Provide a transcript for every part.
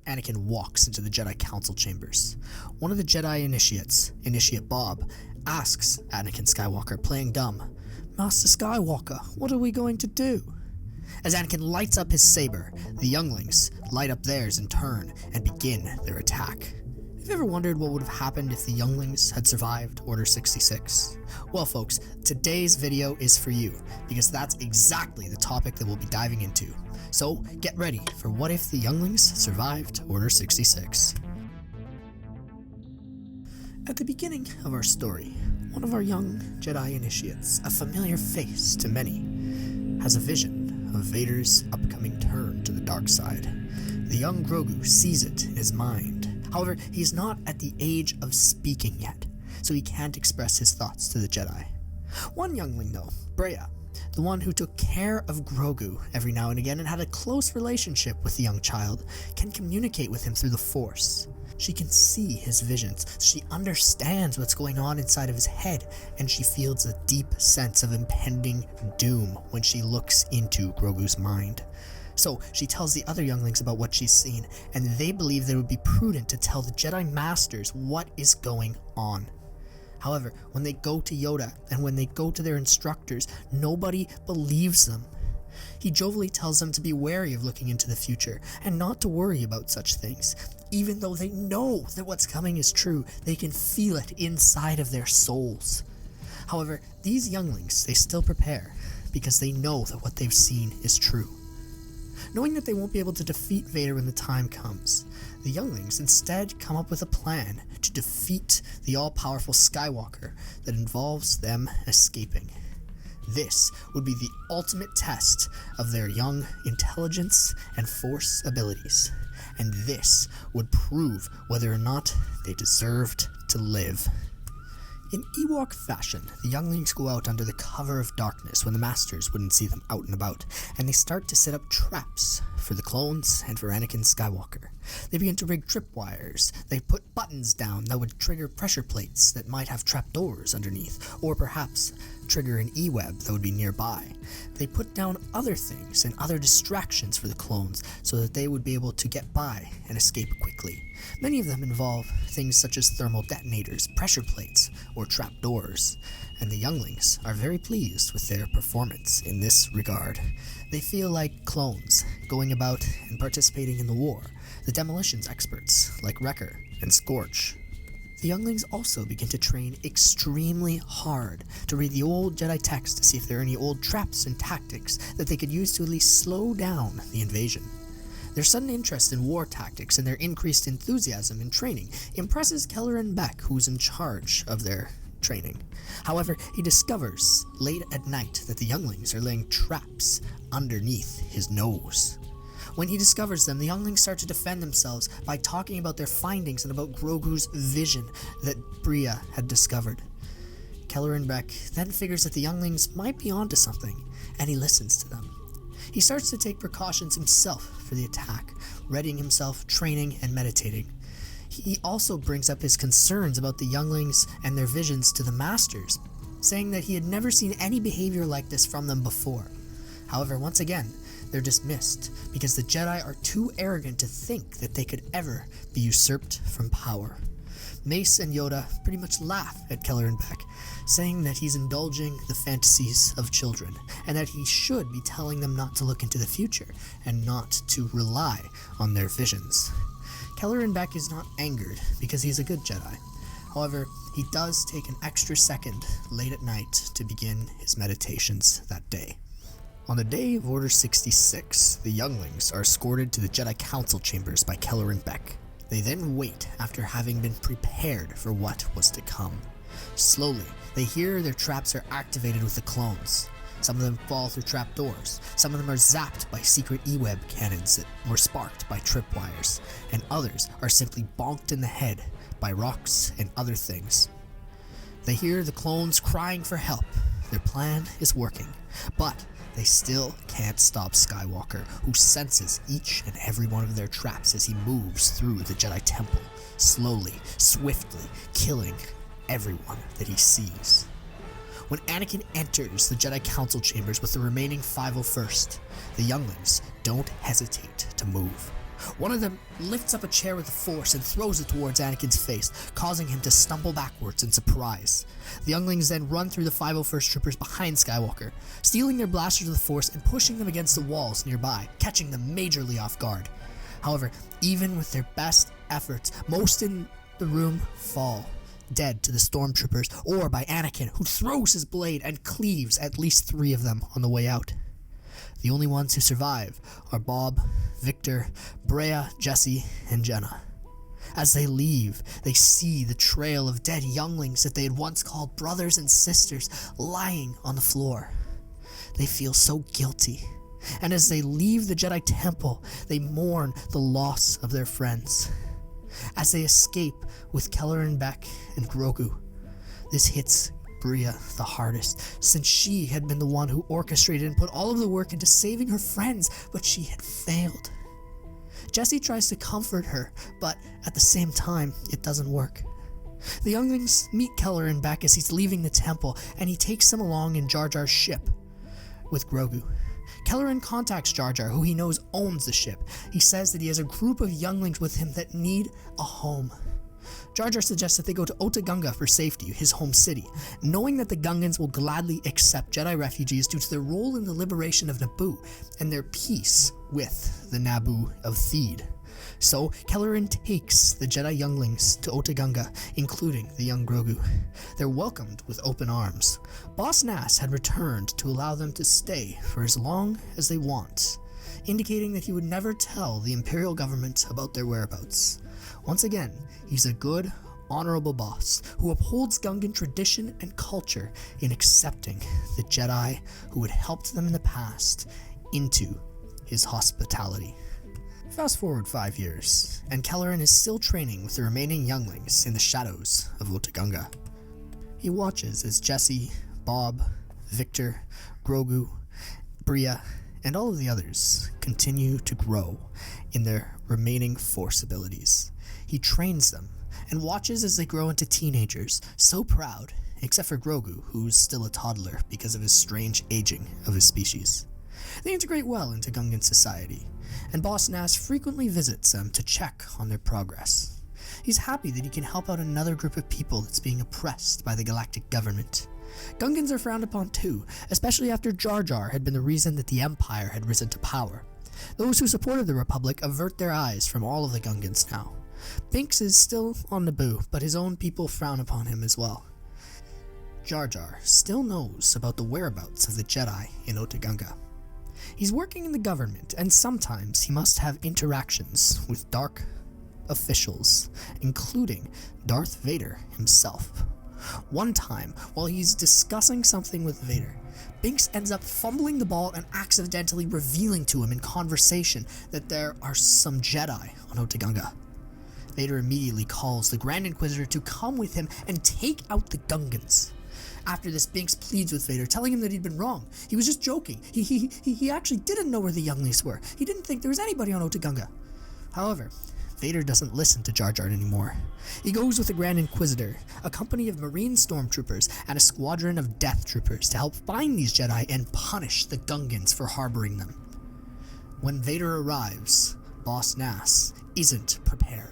Anakin walks into the Jedi Council chambers. One of the Jedi initiates, Initiate Bob, asks Anakin Skywalker, playing dumb, "Master Skywalker, what are we going to do?" As Anakin lights up his saber, the younglings light up theirs in turn and begin their attack. Have you ever wondered what would have happened if the younglings had survived Order 66? Well folks, today's video is for you, because that's exactly the topic that we'll be diving into. So get ready for what if the younglings survived Order 66. At the beginning of our story, one of our young Jedi initiates, a familiar face to many, has a vision of Vader's upcoming turn to the dark side. The young Grogu sees it in his mind. However, he is not at the age of speaking yet, so he can't express his thoughts to the Jedi. One youngling though, Breya, the one who took care of Grogu every now and again and had a close relationship with the young child, can communicate with him through the Force. She can see his visions, she understands what's going on inside of his head, and she feels a deep sense of impending doom when she looks into Grogu's mind. So she tells the other younglings about what she's seen, and they believe that it would be prudent to tell the Jedi Masters what is going on. However, when they go to Yoda and when they go to their instructors, nobody believes them. He jovially tells them to be wary of looking into the future and not to worry about such things. Even though they know that what's coming is true, they can feel it inside of their souls. However, these younglings, they still prepare because they know that what they've seen is true. Knowing that they won't be able to defeat Vader when the time comes, the younglings instead come up with a plan to defeat the all-powerful Skywalker that involves them escaping. This would be the ultimate test of their young intelligence and Force abilities, and this would prove whether or not they deserved to live. In Ewok fashion, the younglings go out under the cover of darkness when the Masters wouldn't see them out and about, and they start to set up traps for the clones and for Anakin Skywalker. They begin to rig tripwires, they put buttons down that would trigger pressure plates that might have trapdoors underneath, or perhaps trigger an E-web that would be nearby. They put down other things and other distractions for the clones so that they would be able to get by and escape quickly. Many of them involve things such as thermal detonators, pressure plates, or trapdoors, and the younglings are very pleased with their performance in this regard. They feel like clones, going about and participating in the war, the demolitions experts like Wrecker and Scorch. The younglings also begin to train extremely hard to read the old Jedi text to see if there are any old traps and tactics that they could use to at least slow down the invasion. Their sudden interest in war tactics and their increased enthusiasm in training impresses Kelleran Beck, who's in charge of their training. However, he discovers late at night that the younglings are laying traps underneath his nose. When he discovers them, the younglings start to defend themselves by talking about their findings and about Grogu's vision that Breya had discovered. Kelleran Beck then figures that the younglings might be onto something, and he listens to them. He starts to take precautions himself for the attack, readying himself, training, and meditating. He also brings up his concerns about the younglings and their visions to the Masters, saying that he had never seen any behavior like this from them before. However, once again, they're dismissed because the Jedi are too arrogant to think that they could ever be usurped from power. Mace and Yoda pretty much laugh at Kelleran Beck, saying that he's indulging the fantasies of children, and that he should be telling them not to look into the future, and not to rely on their visions. Kelleran Beck is not angered because he's a good Jedi. However, he does take an extra second late at night to begin his meditations that day. On the day of Order 66, the younglings are escorted to the Jedi Council chambers by Kelleran Beck. They then wait after having been prepared for what was to come. Slowly, they hear their traps are activated with the clones. Some of them fall through trapdoors, some of them are zapped by secret E-web cannons that were sparked by tripwires, and others are simply bonked in the head by rocks and other things. They hear the clones crying for help. Their plan is working, but they still can't stop Skywalker, who senses each and every one of their traps as he moves through the Jedi Temple, slowly, swiftly, killing everyone that he sees. When Anakin enters the Jedi Council chambers with the remaining 501st, the younglings don't hesitate to move. One of them lifts up a chair with the force and throws it towards Anakin's face, causing him to stumble backwards in surprise. The younglings then run through the 501st Troopers behind Skywalker, stealing their blasters with the force and pushing them against the walls nearby, catching them majorly off guard. However, even with their best efforts, most in the room fall, dead to the stormtroopers or by Anakin, who throws his blade and cleaves at least 3 of them on the way out. The only ones who survive are Bob, Victor, Brea, Jesse, and Jenna. As they leave, they see the trail of dead younglings that they had once called brothers and sisters lying on the floor. They feel so guilty, and as they leave the Jedi Temple, they mourn the loss of their friends. As they escape with Kelleran Beck and Grogu, this hits Brea the hardest, since she had been the one who orchestrated and put all of the work into saving her friends, but she had failed. Jesse tries to comfort her, but at the same time, it doesn't work. The younglings meet Kelleran Beck as he's leaving the temple, and he takes them along in Jar Jar's ship with Grogu. Kelleran contacts Jar Jar, who he knows owns the ship. He says that he has a group of younglings with him that need a home. Jar Jar suggests that they go to Otunga for safety, his home city, knowing that the Gungans will gladly accept Jedi refugees due to their role in the liberation of Naboo and their peace with the Naboo of Theed. So, Kelleran takes the Jedi younglings to Otunga, including the young Grogu. They're welcomed with open arms. Boss Nass had returned to allow them to stay for as long as they want, indicating that he would never tell the Imperial government about their whereabouts. Once again, he's a good, honorable boss who upholds Gungan tradition and culture in accepting the Jedi who had helped them in the past into his hospitality. Fast forward 5 years, and Kelleran is still training with the remaining younglings in the shadows of Otunga. He watches as Jesse, Bob, Victor, Grogu, Brea, and all of the others continue to grow in their remaining Force abilities. He trains them and watches as they grow into teenagers, so proud, except for Grogu, who's still a toddler because of his strange aging of his species. They integrate well into Gungan society, and Boss Nass frequently visits them to check on their progress. He's happy that he can help out another group of people that's being oppressed by the galactic government. Gungans are frowned upon too, especially after Jar Jar had been the reason that the Empire had risen to power. Those who supported the Republic avert their eyes from all of the Gungans now. Binks is still on Naboo, but his own people frown upon him as well. Jar Jar still knows about the whereabouts of the Jedi in Otunga. He's working in the government, and sometimes he must have interactions with dark officials, including Darth Vader himself. One time, while he's discussing something with Vader, Binks ends up fumbling the ball and accidentally revealing to him in conversation that there are some Jedi on Otunga. Vader immediately calls the Grand Inquisitor to come with him and take out the Gungans. After this, Binks pleads with Vader, telling him that he'd been wrong. He was just joking. He actually didn't know where the younglings were. He didn't think there was anybody on Otunga. However, Vader doesn't listen to Jar Jar anymore. He goes with the Grand Inquisitor, a company of Marine stormtroopers and a squadron of Death Troopers to help find these Jedi and punish the Gungans for harboring them. When Vader arrives, Boss Nass isn't prepared.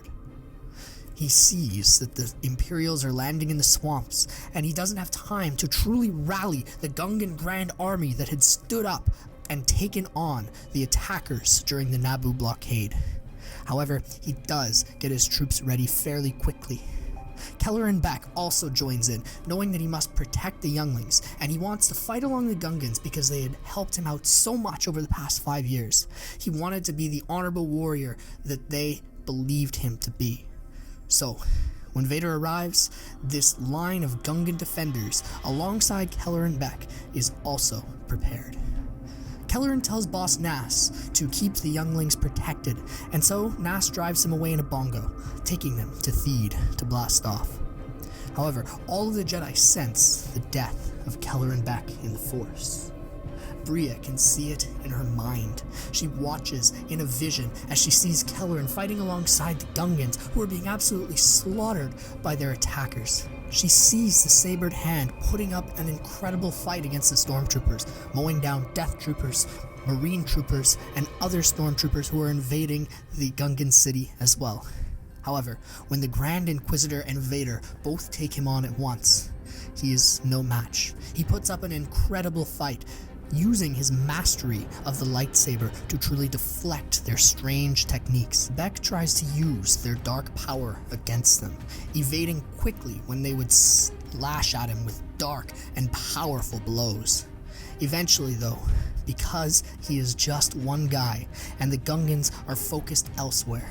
He sees that the Imperials are landing in the swamps, and he doesn't have time to truly rally the Gungan Grand Army that had stood up and taken on the attackers during the Naboo blockade. However, he does get his troops ready fairly quickly. Kelleran Beck also joins in, knowing that he must protect the younglings, and he wants to fight along the Gungans because they had helped him out so much over the past 5 years. He wanted to be the honorable warrior that they believed him to be. So, when Vader arrives, this line of Gungan defenders, alongside Kelleran Beck, is also prepared. Kelleran tells Boss Nass to keep the younglings protected, and so Nass drives him away in a bongo, taking them to Theed to blast off. However, all of the Jedi sense the death of Kelleran Beck in the Force. Brea can see it in her mind. She watches in a vision as she sees Kelleran fighting alongside the Gungans, who are being absolutely slaughtered by their attackers. She sees the sabered hand putting up an incredible fight against the stormtroopers, mowing down death troopers, marine troopers, and other stormtroopers who are invading the Gungan city as well. However, when the Grand Inquisitor and Vader both take him on at once, he is no match. He puts up an incredible fight, using his mastery of the lightsaber to truly deflect their strange techniques. Beck tries to use their dark power against them, evading quickly when they would slash at him with dark and powerful blows. Eventually though, because he is just one guy and the Gungans are focused elsewhere,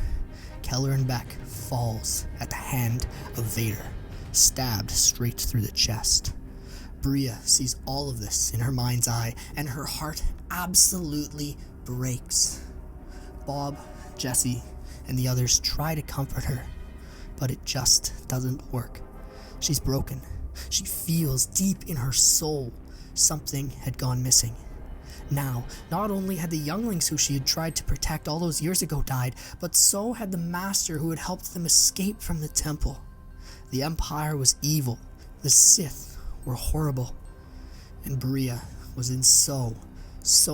Kelleran Beck falls at the hand of Vader, stabbed straight through the chest. Bria sees all of this in her mind's eye, and her heart absolutely breaks. Bob, Jesse, and the others try to comfort her, but it just doesn't work. She's broken. She feels deep in her soul something had gone missing. Now, not only had the younglings who she had tried to protect all those years ago died, but so had the master who had helped them escape from the temple. The Empire was evil. The Sith were horrible. And Bria was in so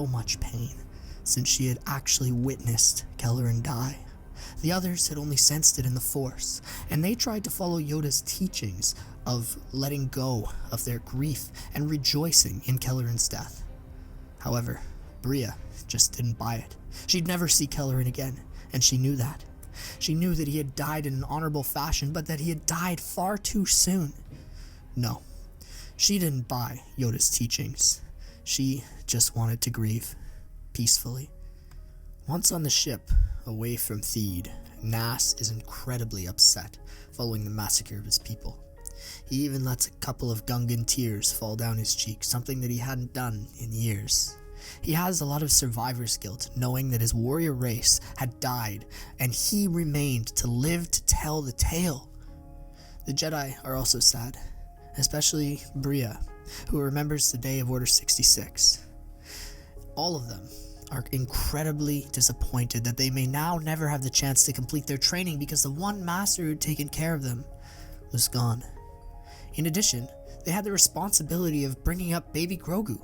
much pain, since she had actually witnessed Kelleran die. The others had only sensed it in the Force, and they tried to follow Yoda's teachings of letting go of their grief and rejoicing in Kelleran's death. However, Bria just didn't buy it. She'd never see Kelleran again, and she knew that. She knew that he had died in an honorable fashion, but that he had died far too soon. No, she didn't buy Yoda's teachings. She just wanted to grieve, peacefully. Once on the ship, away from Theed, Nass is incredibly upset following the massacre of his people. He even lets a couple of Gungan tears fall down his cheeks, something that he hadn't done in years. He has a lot of survivor's guilt, knowing that his warrior race had died, and he remained to live to tell the tale. The Jedi are also sad, especially Bria, who remembers the day of Order 66. All of them are incredibly disappointed that they may now never have the chance to complete their training because the one master who had taken care of them was gone. In addition, they had the responsibility of bringing up baby Grogu.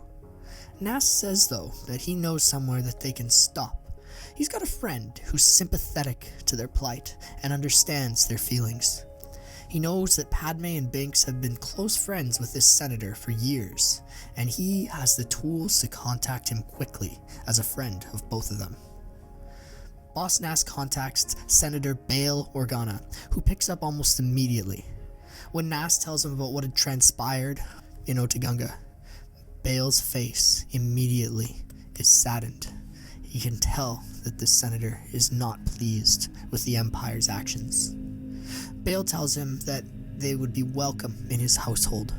Nass says, though, that he knows somewhere that they can stop. He's got a friend who's sympathetic to their plight and understands their feelings. He knows that Padme and Binks have been close friends with this senator for years, and he has the tools to contact him quickly as a friend of both of them. Boss Nass contacts Senator Bail Organa, who picks up almost immediately. When Nass tells him about what had transpired in Otunga, Bail's face immediately is saddened. He can tell that this senator is not pleased with the Empire's actions. Bail tells him that they would be welcome in his household,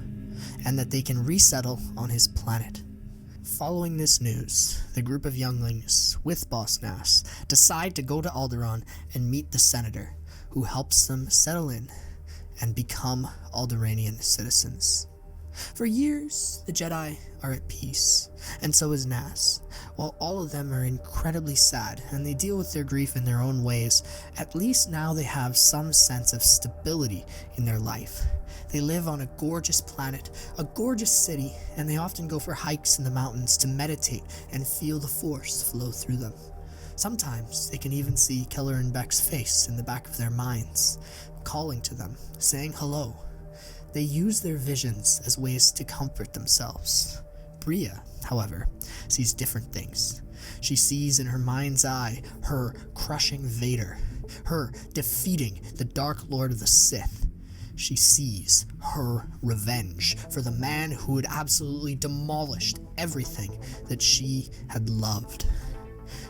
and that they can resettle on his planet. Following this news, the group of younglings, with Boss Nass, decide to go to Alderaan and meet the senator, who helps them settle in and become Alderanian citizens. For years, the Jedi are at peace, and so is Nass. While all of them are incredibly sad, and they deal with their grief in their own ways, at least now they have some sense of stability in their life. They live on a gorgeous planet, a gorgeous city, and they often go for hikes in the mountains to meditate and feel the Force flow through them. Sometimes they can even see Kelleran Beck's face in the back of their minds, calling to them, saying hello. They use their visions as ways to comfort themselves. Bria, however, sees different things. She sees in her mind's eye her crushing Vader, her defeating the Dark Lord of the Sith. She sees her revenge for the man who had absolutely demolished everything that she had loved.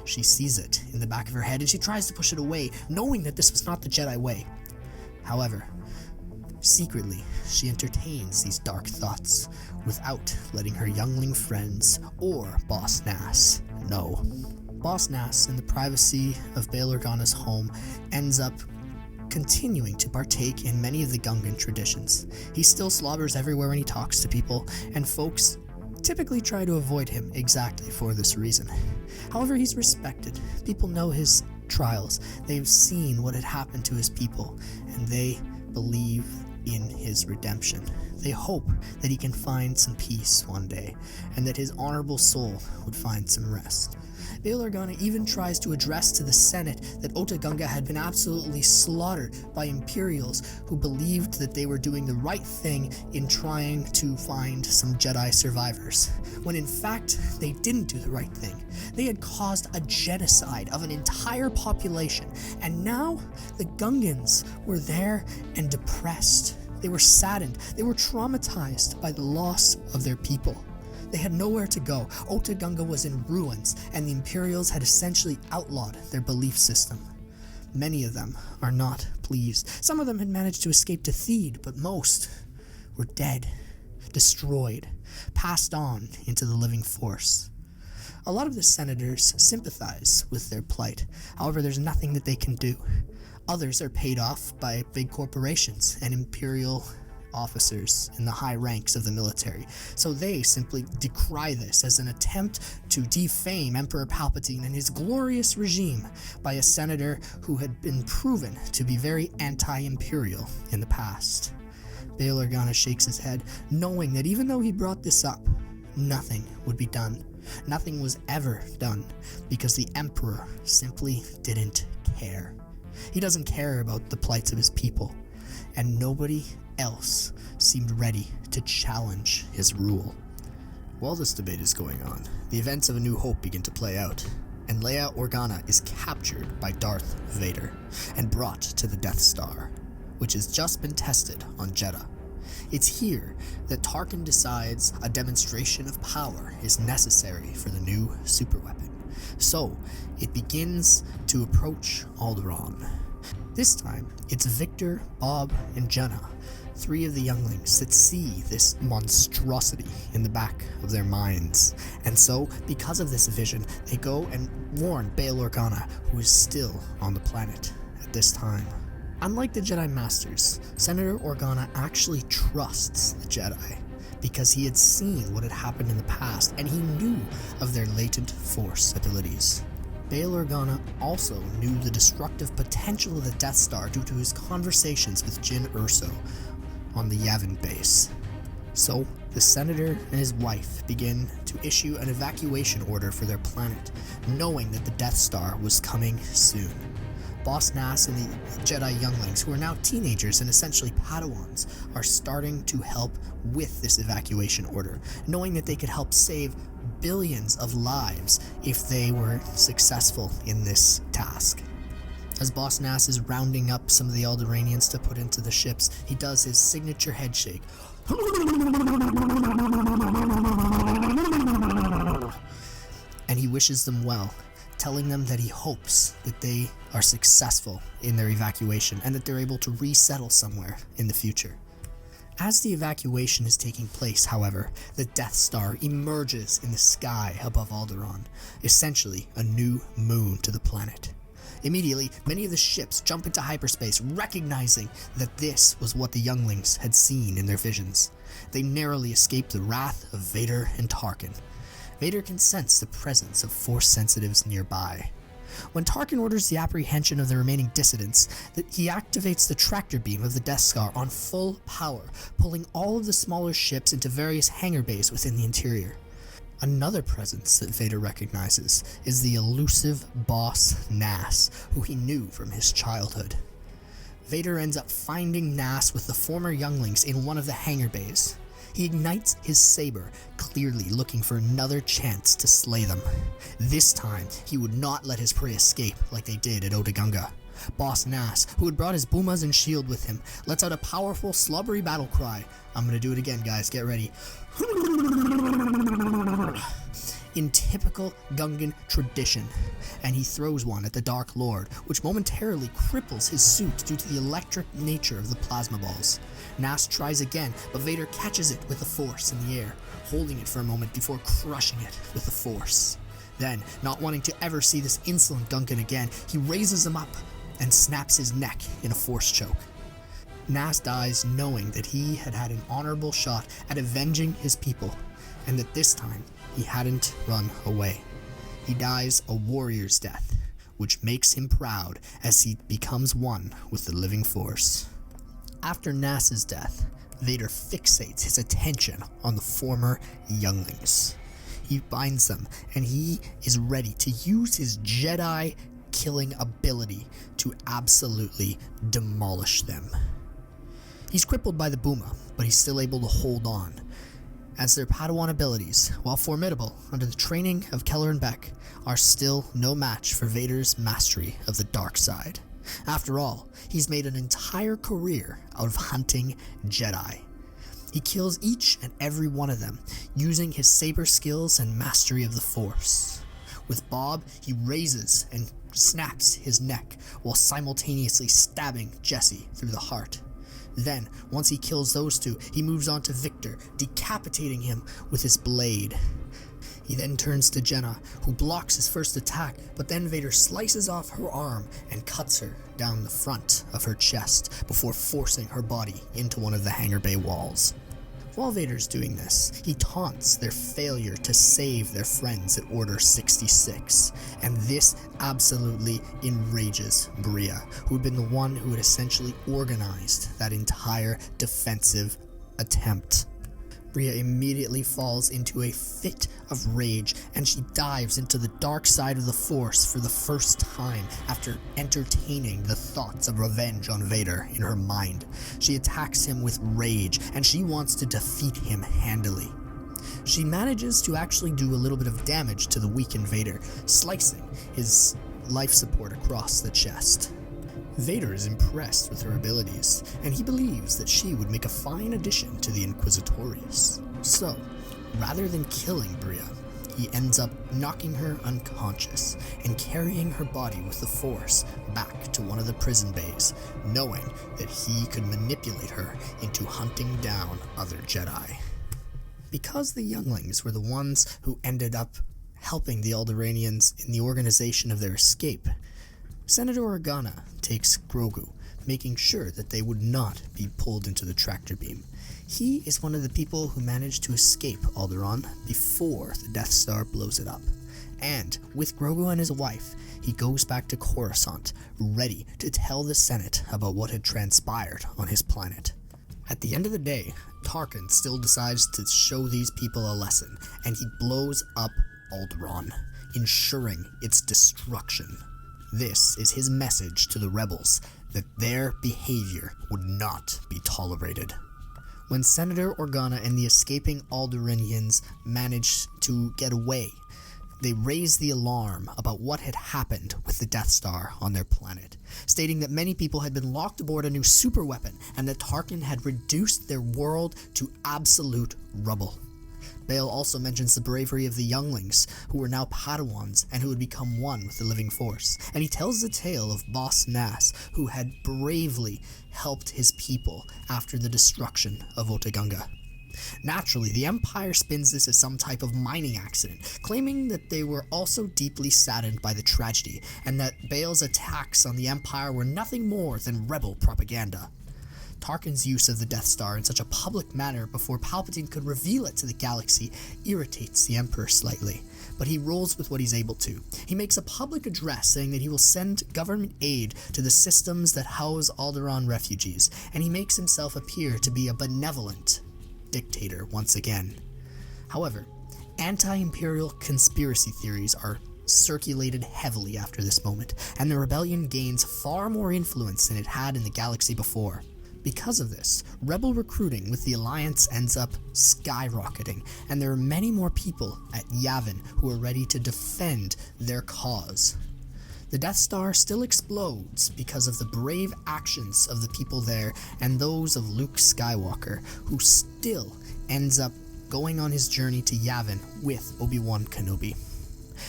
She sees it in the back of her head, and she tries to push it away, knowing that this was not the Jedi way. However, secretly, she entertains these dark thoughts without letting her youngling friends or Boss Nass know. Boss Nass, in the privacy of Bail Organa's home, ends up continuing to partake in many of the Gungan traditions. He still slobbers everywhere when he talks to people, and folks typically try to avoid him exactly for this reason. However, he's respected. People know his trials. They've seen what had happened to his people, and they believe in his redemption. They hope that he can find some peace one day, and that his honorable soul would find some rest. Bail Organa even tries to address to the Senate that Otunga had been absolutely slaughtered by Imperials who believed that they were doing the right thing in trying to find some Jedi survivors, when in fact they didn't do the right thing. They had caused a genocide of an entire population, and now the Gungans were there and depressed. They were saddened, they were traumatized by the loss of their people. They had nowhere to go. Otunga was in ruins, and the Imperials had essentially outlawed their belief system. Many of them are not pleased. Some of them had managed to escape to Theed, but most were dead, destroyed, passed on into the living force. A lot of the senators sympathize with their plight. However, there's nothing that they can do. Others are paid off by big corporations and Imperial officers in the high ranks of the military, so they simply decry this as an attempt to defame Emperor Palpatine and his glorious regime by a senator who had been proven to be very anti-imperial in the past. Bail Organa shakes his head, knowing that even though he brought this up, nothing would be done. Nothing was ever done, because the Emperor simply didn't care. He doesn't care about the plights of his people, and nobody else seemed ready to challenge his rule. While this debate is going on, the events of A New Hope begin to play out, and Leia Organa is captured by Darth Vader and brought to the Death Star, which has just been tested on Jedha. It's here that Tarkin decides a demonstration of power is necessary for the new superweapon, so it begins to approach Alderaan. This time, it's Victor, Bob, and Jenna, three of the younglings, that see this monstrosity in the back of their minds. And so, because of this vision, they go and warn Bail Organa, who is still on the planet at this time. Unlike the Jedi Masters, Senator Organa actually trusts the Jedi, because he had seen what had happened in the past, and he knew of their latent Force abilities. Bail Organa also knew the destructive potential of the Death Star due to his conversations with Jyn Erso on the Yavin base. So, the senator and his wife begin to issue an evacuation order for their planet, knowing that the Death Star was coming soon. Boss Nass and the Jedi Younglings, who are now teenagers and essentially Padawans, are starting to help with this evacuation order, knowing that they could help save billions of lives if they were successful in this task. As Boss Nass is rounding up some of the Alderanians to put into the ships, he does his signature head shake. And he wishes them well, telling them that he hopes that they are successful in their evacuation and that they're able to resettle somewhere in the future. As the evacuation is taking place, however, the Death Star emerges in the sky above Alderaan, essentially a new moon to the planet. Immediately, many of the ships jump into hyperspace, recognizing that this was what the younglings had seen in their visions. They narrowly escape the wrath of Vader and Tarkin. Vader can sense the presence of Force sensitives nearby. When Tarkin orders the apprehension of the remaining dissidents, he activates the tractor beam of the Death Star on full power, pulling all of the smaller ships into various hangar bays within the interior. Another presence that Vader recognizes is the elusive Boss Nass, who he knew from his childhood. Vader ends up finding Nass with the former younglings in one of the hangar bays. He ignites his saber, clearly looking for another chance to slay them. This time, he would not let his prey escape like they did at Otunga. Boss Nass, who had brought his boomas and shield with him, lets out a powerful, slobbery battle cry. I'm gonna do it again, guys, get ready. In typical Gungan tradition, and he throws one at the Dark Lord, which momentarily cripples his suit due to the electric nature of the plasma balls. Nass tries again, but Vader catches it with the Force in the air, holding it for a moment before crushing it with the Force. Then, not wanting to ever see this insolent Gungan again, he raises him up and snaps his neck in a Force choke. Nass dies knowing that he had had an honorable shot at avenging his people, and that this time he hadn't run away. He dies a warrior's death, which makes him proud as he becomes one with the living Force. After Nass's death, Vader fixates his attention on the former Younglings. He finds them, and he is ready to use his Jedi killing ability to absolutely demolish them. He's crippled by the Booma, but he's still able to hold on, as their Padawan abilities, while formidable under the training of Kelleran Beck, are still no match for Vader's mastery of the dark side. After all, he's made an entire career out of hunting Jedi. He kills each and every one of them, using his saber skills and mastery of the Force. With Bob, he raises and snaps his neck, while simultaneously stabbing Jesse through the heart. Then, once he kills those two, he moves on to Victor, decapitating him with his blade. He then turns to Jenna, who blocks his first attack, but then Vader slices off her arm and cuts her down the front of her chest before forcing her body into one of the hangar bay walls. While Vader's doing this, he taunts their failure to save their friends at Order 66, and this absolutely enrages Bria, who had been the one who had essentially organized that entire defensive attempt. Bria immediately falls into a fit of rage, and she dives into the dark side of the Force for the first time after entertaining the thoughts of revenge on Vader in her mind. She attacks him with rage, and she wants to defeat him handily. She manages to actually do a little bit of damage to the weakened Vader, slicing his life support across the chest. Vader is impressed with her abilities, and he believes that she would make a fine addition to the Inquisitorius. So, rather than killing Bria, he ends up knocking her unconscious and carrying her body with the Force back to one of the prison bays, knowing that he could manipulate her into hunting down other Jedi. Because the Younglings were the ones who ended up helping the Alderanians in the organization of their escape, Senator Organa takes Grogu, making sure that they would not be pulled into the tractor beam. He is one of the people who managed to escape Alderaan before the Death Star blows it up. And with Grogu and his wife, he goes back to Coruscant, ready to tell the Senate about what had transpired on his planet. At the end of the day, Tarkin still decides to show these people a lesson, and he blows up Alderaan, ensuring its destruction. This is his message to the rebels, that their behavior would not be tolerated. When Senator Organa and the escaping Alderanians managed to get away, they raised the alarm about what had happened with the Death Star on their planet, stating that many people had been locked aboard a new superweapon and that Tarkin had reduced their world to absolute rubble. Bale also mentions the bravery of the Younglings, who were now Padawans and who had become one with the living Force, and he tells the tale of Boss Nass, who had bravely helped his people after the destruction of Otunga. Naturally, the Empire spins this as some type of mining accident, claiming that they were also deeply saddened by the tragedy, and that Bale's attacks on the Empire were nothing more than rebel propaganda. Tarkin's use of the Death Star in such a public manner before Palpatine could reveal it to the galaxy irritates the Emperor slightly, but he rolls with what he's able to. He makes a public address saying that he will send government aid to the systems that house Alderaan refugees, and he makes himself appear to be a benevolent dictator once again. However, anti-imperial conspiracy theories are circulated heavily after this moment, and the rebellion gains far more influence than it had in the galaxy before. Because of this, rebel recruiting with the Alliance ends up skyrocketing, and there are many more people at Yavin who are ready to defend their cause. The Death Star still explodes because of the brave actions of the people there and those of Luke Skywalker, who still ends up going on his journey to Yavin with Obi-Wan Kenobi.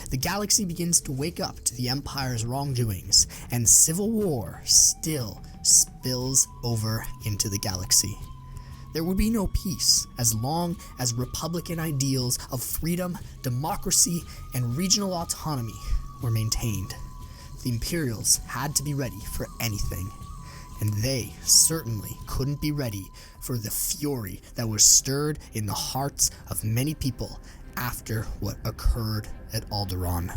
The galaxy begins to wake up to the Empire's wrongdoings, and civil war still spills over into the galaxy. There would be no peace as long as Republican ideals of freedom, democracy, and regional autonomy were maintained. The Imperials had to be ready for anything, and they certainly couldn't be ready for the fury that was stirred in the hearts of many people after what occurred at Alderaan.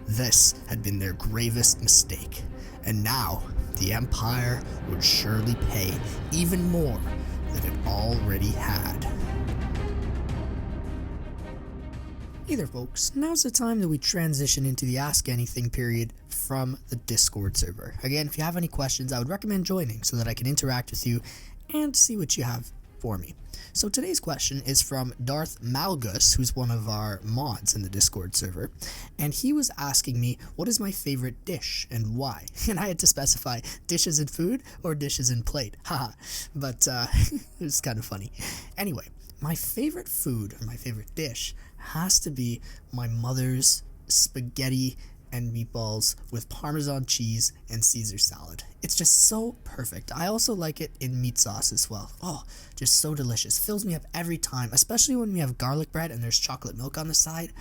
This had been their gravest mistake, and now the Empire would surely pay even more than it already had. Hey there folks, now's the time that we transition into the Ask Anything period from the Discord server. Again, if you have any questions, I would recommend joining so that I can interact with you and see what you have for me. So today's question is from Darth Malgus, who's one of our mods in the Discord server, and he was asking me what is my favorite dish and why. And I had to specify dishes in food or dishes in plate. Haha, but it was kind of funny. Anyway, my favorite food or my favorite dish has to be my mother's spaghetti and meatballs with Parmesan cheese and Caesar salad. It's just so perfect. I also like it in meat sauce as well. Oh, just so delicious. Fills me up every time, especially when we have garlic bread and there's chocolate milk on the side.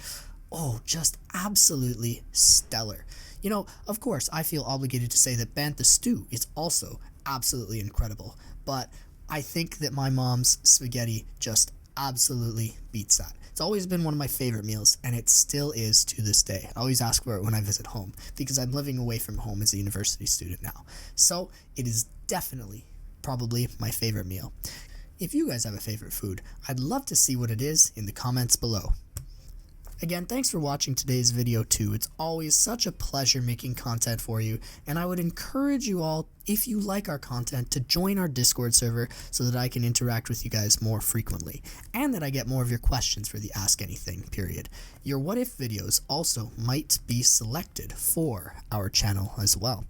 Oh, just absolutely stellar. You know, of course, I feel obligated to say that bantha stew is also absolutely incredible, but I think that my mom's spaghetti just absolutely beats that. It's always been one of my favorite meals, and it still is to this day. I always ask for it when I visit home, because I'm living away from home as a university student now. So it is definitely, probably my favorite meal. If you guys have a favorite food, I'd love to see what it is in the comments below. Again, thanks for watching today's video too. It's always such a pleasure making content for you, and I would encourage you all, if you like our content, to join our Discord server so that I can interact with you guys more frequently, and that I get more of your questions for the Ask Anything period. Your what if videos also might be selected for our channel as well.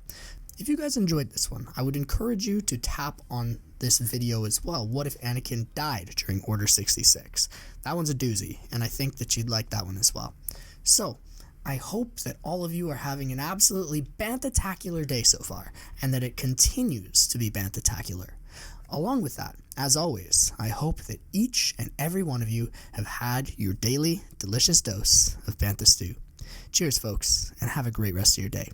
If you guys enjoyed this one, I would encourage you to tap on this video as well. What if Anakin died during Order 66? That one's a doozy, and I think that you'd like that one as well. So, I hope that all of you are having an absolutely bantha-tacular day so far, and that it continues to be bantha-tacular. Along with that, as always, I hope that each and every one of you have had your daily delicious dose of bantha stew. Cheers, folks, and have a great rest of your day.